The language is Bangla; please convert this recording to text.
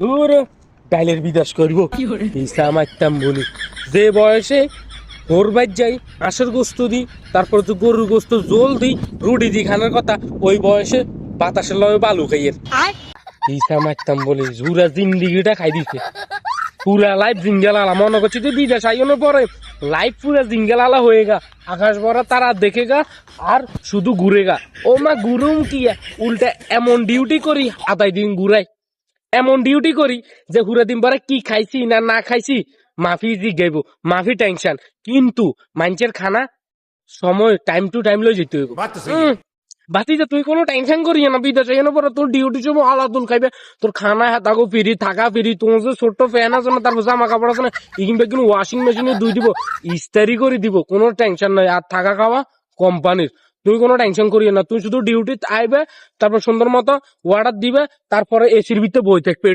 ওরে ডাইলের বিদেশ করবো হিসা মারতাম বলি যে বয়সে ভোর বাইর যাই আঁশের গোস্ত দিই, তারপর তো গরুর গোস্ত জোল দিই, রুটি দিই খানার কথা, ওই বয়সে বাতাসের লয়ে বালু খাইয়ের হিসা মারতাম বলি জুরা জিন্দিগিটা খাই দিছে। পুরা লাইফ জিঙ্গেলালা মনে করছি তুই বিদেশ আইনের পরে লাইফ পুরা জিঙ্গেলালা হয়ে গা, আকাশ ভরা তারা দেখে গা আর শুধু ঘুরে গা। ও মা ঘুরুম কি উল্টা এমন ডিউটি করি আদায় দিন ঘুরাই, এমন ডিউটি করি যে ঘুরে দিন পরে কি খাইছি না না খাইছি মাফি জিগাইব, মাফি টেনশন, কিন্তু মানুষের খানা সময় টাইম টু টাইম লই যেতে হইব। বাতি যে তুই কোনো টেনশন করিস না, বিদেশে এনে পরে তোর ডিউটি সময় আলাদুল খাইবে, তোর খানা হাতাগো ফিরি থাকা ফিরি, তোমার যে ছোট্ট ফ্যান আছে না, তারপর জামা কাপড় আছে না, কিংবা কিন্তু ওয়াশিং মেশিনে ধুই দিব, ইস্তারি করে দিব, কোনো টেনশন নাই। আর থাকা খাওয়া কোম্পানির, তুই কোনো টেনশন করিস না, তুই শুধু ডিউটি আইবে, তারপর সুন্দর মতো ওয়ার্ডার দিবে, তারপরে এসির ভিতরে বই থাকবে।